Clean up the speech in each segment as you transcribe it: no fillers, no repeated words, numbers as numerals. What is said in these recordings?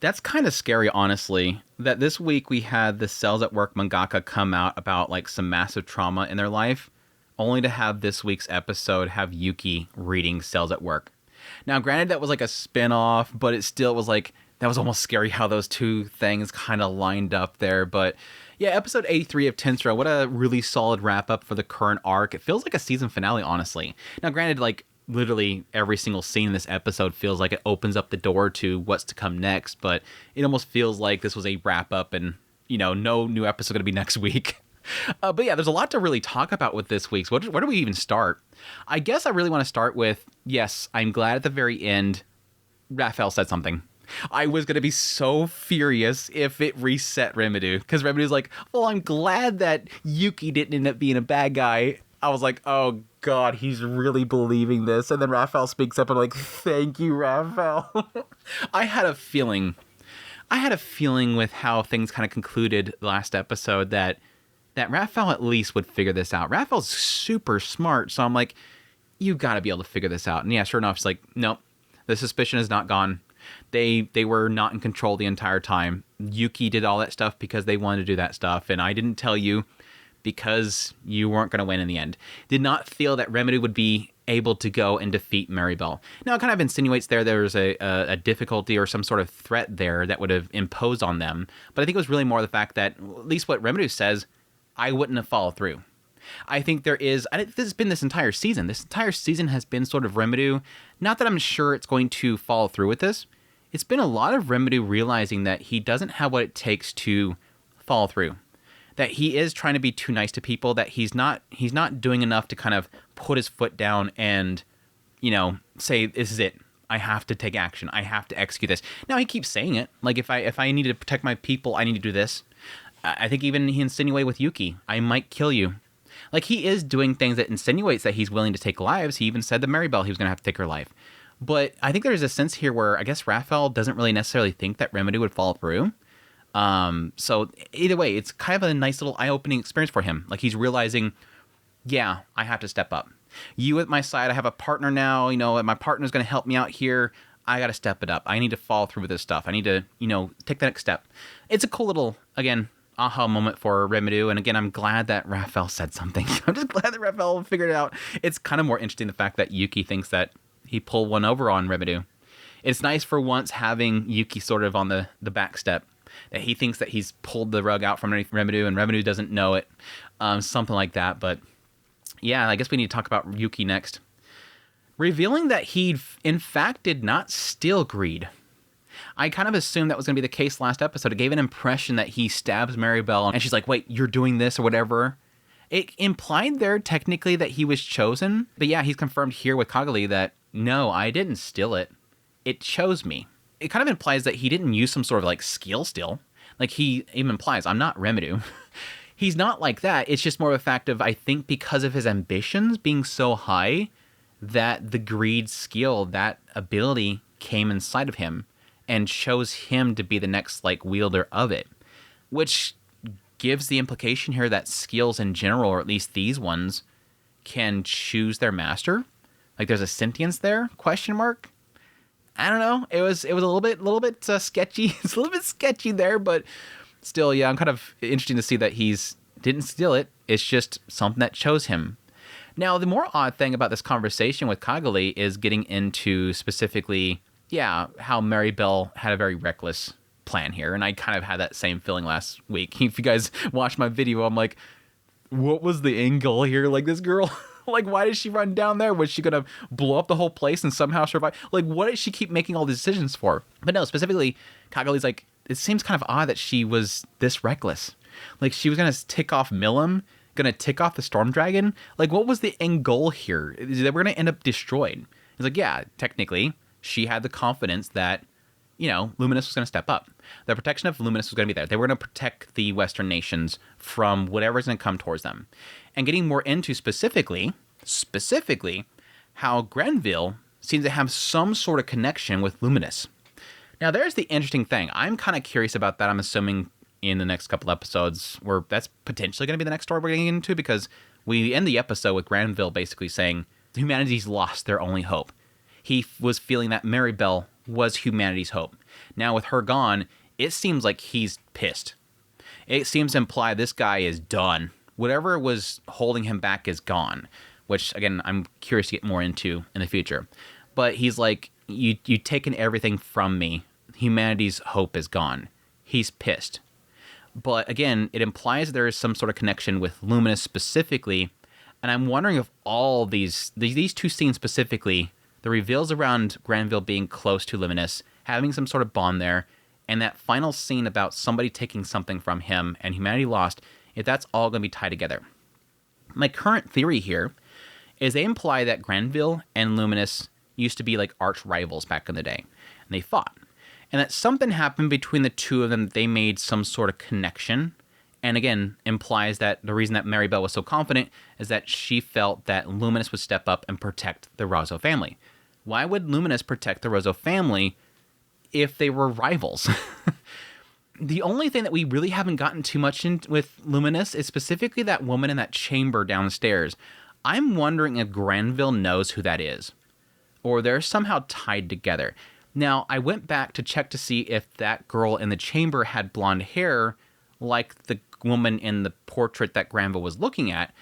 That's kind of scary, honestly, that this week we had the Cells at Work mangaka come out about like some massive trauma in their life, only to have this week's episode have Yuuki reading Cells at Work. Now, granted, that was like a spin-off, but it still was like, that was almost scary how those two things kind of lined up there. But yeah, episode 83 of Tensura, what a really solid wrap-up for the current arc. It feels like a season finale, honestly. Now, granted, like, literally every single scene in this episode feels like it opens up the door to what's to come next, but it almost feels like this was a wrap-up and, you know, no new episode going to be next week. But yeah, there's a lot to really talk about with this week's. Where do we even start? I guess I really want to start with, yes, I'm glad at the very end Raphael said something. I was going to be so furious if it reset Rimuru, because Rimuru like, well, I'm glad that Yuuki didn't end up being a bad guy. I was like, oh God, he's really believing this. And then Raphael speaks up and I'm like, thank you, Raphael. I had a feeling with how things kind of concluded last episode that Raphael at least would figure this out. Raphael's super smart, so I'm like, you got to be able to figure this out. And yeah, sure enough, it's like, nope, the suspicion is not gone. They were not in control the entire time. Yuuki did all that stuff because they wanted to do that stuff, and I didn't tell you because you weren't going to win in the end. Did not feel that Rimuru would be able to go and defeat Mariabel. Now, it kind of insinuates there's a difficulty or some sort of threat there that would have imposed on them, but I think it was really more the fact that, at least what Rimuru says, I wouldn't have followed through. I think there is, and this has been this entire season. This entire season has been sort of Rimuru. Not that I'm sure it's going to follow through with this. It's been a lot of Rimuru realizing that he doesn't have what it takes to follow through. That he is trying to be too nice to people, that he's not doing enough to kind of put his foot down and, you know, say, this is it. I have to take action. I have to execute this. Now, he keeps saying it. Like, if I need to protect my people, I need to do this. I think even he insinuated with Yuuki, I might kill you. Like, he is doing things that insinuates that he's willing to take lives. He even said to Mariabel he was going to have to take her life. But I think there's a sense here where I guess Raphael doesn't really necessarily think that Rimuru would follow through. So either way, it's kind of a nice little eye-opening experience for him. Like, he's realizing, yeah, I have to step up. You at my side, I have a partner now, you know, and my partner's going to help me out here. I got to step it up. I need to follow through with this stuff. I need to, you know, take the next step. It's a cool little, again, aha moment for Rimuru. And again, I'm glad that Raphael said something. I'm just glad that Raphael figured it out. It's kind of more interesting the fact that Yuuki thinks that he pulled one over on Rimuru. It's nice for once having Yuuki sort of on the back step. That he thinks that he's pulled the rug out from underneath Rimuru and Rimuru doesn't know it. Something like that. But yeah, I guess we need to talk about Yuuki next. Revealing that he, in fact, did not steal greed. I kind of assumed that was going to be the case last episode. It gave an impression that he stabs Mariabel and she's like, wait, you're doing this or whatever. It implied there technically that he was chosen. But yeah, he's confirmed here with Kagali that, no, I didn't steal it. It chose me. It kind of implies that he didn't use some sort of like skill still. Like he even implies, I'm not Rimuru. He's not like that. It's just more of a fact of, I think because of his ambitions being so high, that the greed skill, that ability came inside of him and chose him to be the next like wielder of it, which gives the implication here that skills in general, or at least these ones, can choose their master. Like there's a sentience there? Question mark. I don't know. It was a little bit sketchy. It's a little bit sketchy there, but still, yeah, I'm kind of interested to see that he's didn't steal it. It's just something that chose him. Now, the more odd thing about this conversation with Kagali is getting into specifically, yeah, how Mariabel had a very reckless plan here, and I kind of had that same feeling last week. If you guys watched my video, I'm like, what was the end goal here? Like, this girl, like, why did she run down there? Was she gonna blow up the whole place and somehow survive? Like, what did she keep making all these decisions for? But no, specifically, Kagali's like, it seems kind of odd that she was this reckless. Like, she was gonna tick off Milim, gonna tick off the Storm Dragon. Like, what was the end goal here? Is that we're gonna end up destroyed? It's like, yeah, technically, she had the confidence that, you know, Luminous was gonna step up. The protection of Luminous was gonna be there. They were gonna protect the Western nations from whatever's gonna come towards them. And getting more into specifically, how Grenville seems to have some sort of connection with Luminous. Now, there's the interesting thing. I'm kind of curious about that. I'm assuming in the next couple episodes, where that's potentially going to be the next story we're getting into, because we end the episode with Grenville basically saying humanity's lost their only hope. He was feeling that Mariabel was humanity's hope. Now with her gone, it seems like he's pissed. It seems to imply this guy is done. Whatever was holding him back is gone, which, again, I'm curious to get more into in the future. But he's like, you've taken everything from me. Humanity's hope is gone. He's pissed. But again, it implies there is some sort of connection with Luminous specifically. And I'm wondering if all these two scenes specifically, the reveals around Granville being close to Luminous, having some sort of bond there, and that final scene about somebody taking something from him and humanity lost, if that's all going to be tied together. My current theory here is they imply that Granville and Luminous used to be like arch rivals back in the day, and they fought. And that something happened between the two of them, that they made some sort of connection. And again, implies that the reason that Mariabel was so confident is that she felt that Luminous would step up and protect the Rosso family. Why would Luminous protect the Rosso family if they were rivals? The only thing that we really haven't gotten too much in with Luminous is specifically that woman in that chamber downstairs. I'm wondering if Granville knows who that is, or they're somehow tied together. Now, I went back to check to see if that girl in the chamber had blonde hair like the woman in the portrait that Granville was looking at.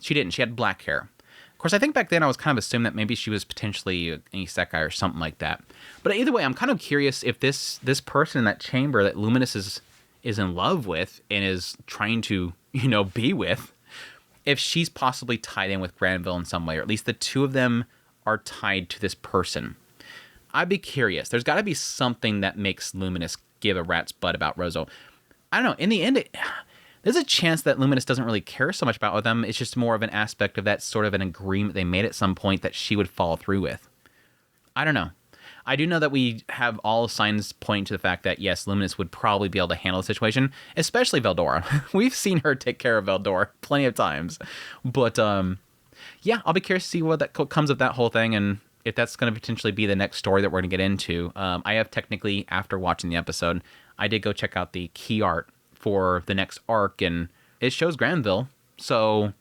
She didn't. She had black hair. Of course, I think back then I was kind of assuming that maybe she was potentially an isekai or something like that. But either way, I'm kind of curious if this person in that chamber that Luminous is in love with and is trying to, be with, if she's possibly tied in with Granville in some way, or at least the two of them are tied to this person. I'd be curious. There's got to be something that makes Luminous give a rat's butt about Rosso. I don't know. In the end, there's a chance that Luminous doesn't really care so much about them. It's just more of an aspect of that sort of an agreement they made at some point that she would follow through with. I don't know. I do know that we have all signs pointing to the fact that, yes, Luminous would probably be able to handle the situation, especially Veldora. We've seen her take care of Veldora plenty of times. But, yeah, I'll be curious to see what comes of that whole thing, and if that's going to potentially be the next story that we're going to get into. I have technically, after watching the episode, I did go check out the key art for the next arc, and it shows Granville. So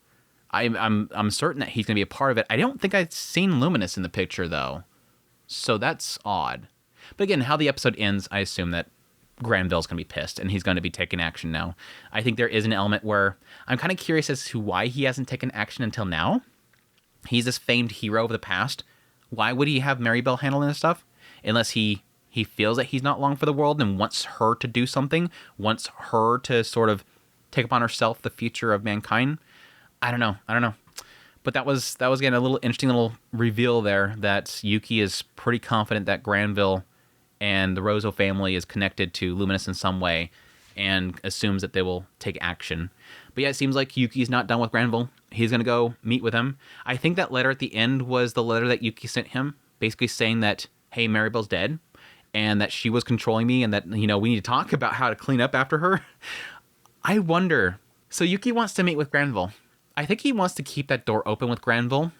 I'm certain that he's going to be a part of it. I don't think I've seen Luminous in the picture, though. So that's odd. But again, how the episode ends, I assume that Granville's going to be pissed, and he's going to be taking action now. I think there is an element where I'm kind of curious as to why he hasn't taken action until now. He's this famed hero of the past. Why would he have Mariabel handling this stuff? Unless he feels that he's not long for the world and wants her to do something, wants her to sort of take upon herself the future of mankind. I don't know. But that was again a little interesting little reveal there that Yuuki is pretty confident that Granville and the Rosso family is connected to Luminous in some way, and assumes that they will take action. But yeah, it seems like Yuki's not done with Granville. He's going to go meet with him. I think that letter at the end was the letter that Yuuki sent him, basically saying that, hey, Mariabel's dead, and that she was controlling me, and that, we need to talk about how to clean up after her. I wonder. So Yuuki wants to meet with Granville. I think he wants to keep that door open with Granville.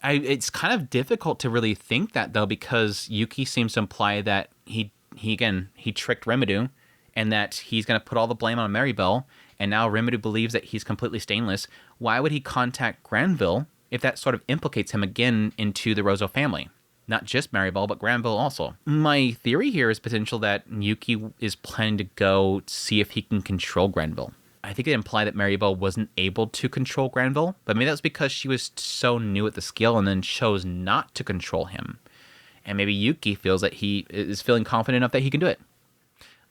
It's kind of difficult to really think that, though, because Yuuki seems to imply that he tricked Rimuru, and that he's going to put all the blame on Mariabel, and now Rimuru believes that he's completely stainless. Why would he contact Granville if that sort of implicates him again into the Rosso family? Not just Mariabel, but Granville also. My theory here is potential that Yuuki is planning to go see if he can control Granville. I think it implied that Mariabel wasn't able to control Granville, but maybe that's because she was so new at the skill and then chose not to control him. And maybe Yuuki feels that he is feeling confident enough that he can do it.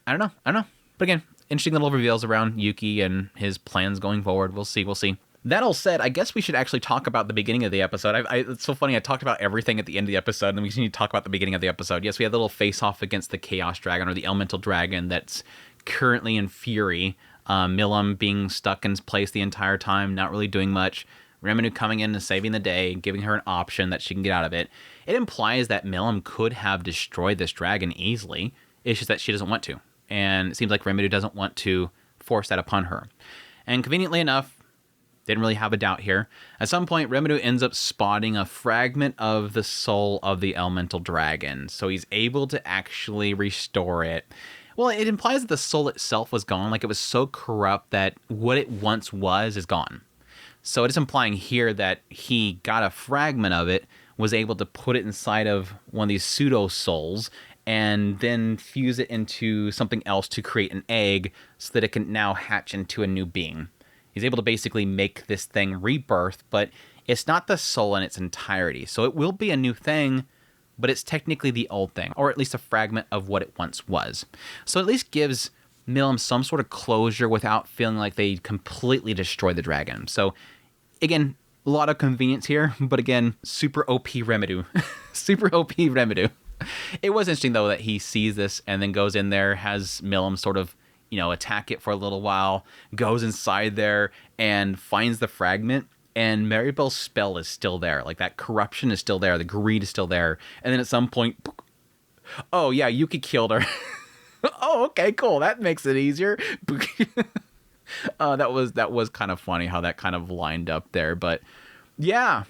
I don't know. But again, interesting little reveals around Yuuki and his plans going forward. We'll see. That all said, I guess we should actually talk about the beginning of the episode. It's so funny, I talked about everything at the end of the episode, and we just need to talk about the beginning of the episode. Yes, we had a little face-off against the Chaos Dragon, or the Elemental Dragon, that's currently in fury. Milim being stuck in place the entire time, not really doing much. Rimuru coming in and saving the day, giving her an option that she can get out of it. It implies that Milim could have destroyed this dragon easily. It's just that she doesn't want to. And it seems like Rimuru doesn't want to force that upon her. And conveniently enough, didn't really have a doubt here. At some point, Rimuru ends up spotting a fragment of the soul of the elemental dragon. So he's able to actually restore it. Well, it implies that the soul itself was gone. Like, it was so corrupt that what it once was is gone. So it is implying here that he got a fragment of it, was able to put it inside of one of these pseudo souls, and then fuse it into something else to create an egg so that it can now hatch into a new being. He's able to basically make this thing rebirth, but it's not the soul in its entirety. So it will be a new thing, but it's technically the old thing, or at least a fragment of what it once was. So at least gives Milim some sort of closure without feeling like they completely destroy the dragon. So again, a lot of convenience here, but again, super OP Rimuru. Super OP Rimuru. It was interesting, though, that he sees this and then goes in there, has Milim sort of, attack it for a little while, goes inside there and finds the fragment, and Mariabel's spell is still there. Like, that corruption is still there, the greed is still there, and then at some point, oh yeah, Yuuki killed her. Oh, okay, cool, that makes it easier. That was kind of funny how that kind of lined up there, but yeah,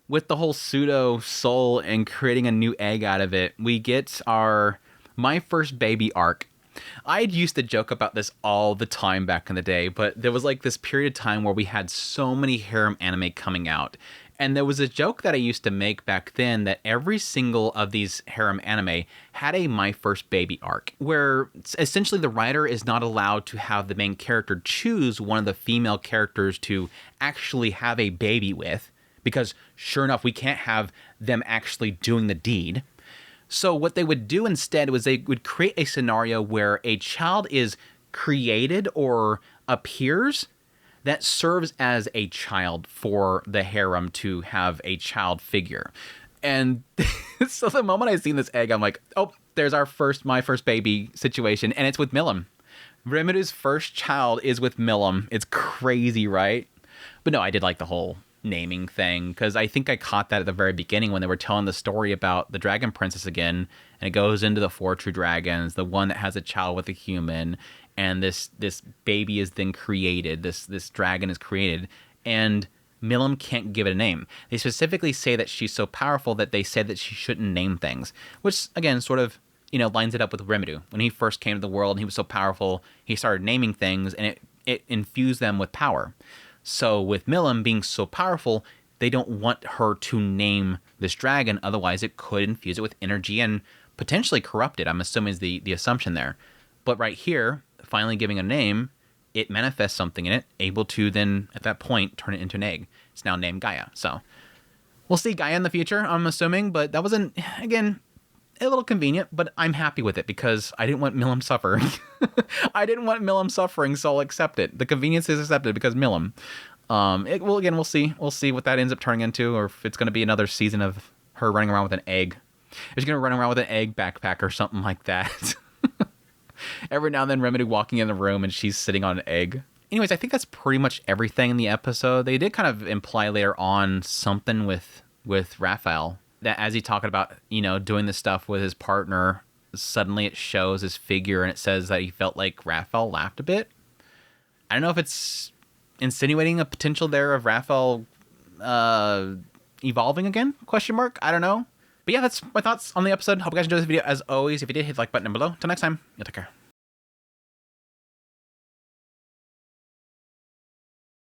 with the whole pseudo soul and creating a new egg out of it, we get our My First Baby arc. I'd used to joke about this all the time back in the day, but there was like this period of time where we had so many harem anime coming out. And there was a joke that I used to make back then that every single of these harem anime had a My First Baby arc, where essentially the writer is not allowed to have the main character choose one of the female characters to actually have a baby with, because sure enough, we can't have them actually doing the deed. So what they would do instead was they would create a scenario where a child is created or appears that serves as a child for the harem to have a child figure. And so the moment I seen this egg, I'm like, oh, there's our My First Baby situation, and it's with Milim. Rimuru's first child is with Milim. It's crazy, right? But no, I did like the whole naming thing, because I think I caught that at the very beginning when they were telling the story about the Dragon Princess again, and it goes into the 4 true dragons, the one that has a child with a human, and this baby is then created, this dragon is created, and Milim can't give it a name. They specifically say that she's so powerful that they said that she shouldn't name things, which again sort of lines it up with Rimuru. When he first came to the world and he was so powerful, he started naming things, and it infused them with power. So with Milim being so powerful, they don't want her to name this dragon, otherwise it could infuse it with energy and potentially corrupt it. I'm assuming is the assumption there. But right here, finally giving a name, it manifests something in it, able to then, at that point, turn it into an egg. It's now named Gaia. So we'll see Gaia in the future, I'm assuming, but that wasn't, again, a little convenient, but I'm happy with it because I didn't want Milim suffering. I didn't want Milim suffering, so I'll accept it. The convenience is accepted because Milim. We'll see. We'll see what that ends up turning into, or if it's going to be another season of her running around with an egg. If she's going to run around with an egg backpack or something like that. Every now and then, Rimuru walking in the room and she's sitting on an egg. Anyways, I think that's pretty much everything in the episode. They did kind of imply later on something with Raphael, that as he's talking about, doing this stuff with his partner, suddenly it shows his figure and it says that he felt like Raphael laughed a bit. I don't know if it's insinuating a potential there of Raphael evolving again? ? I don't know. But yeah, that's my thoughts on the episode. Hope you guys enjoyed this video. As always, if you did, hit the like button down below. Until next time, you'll take care.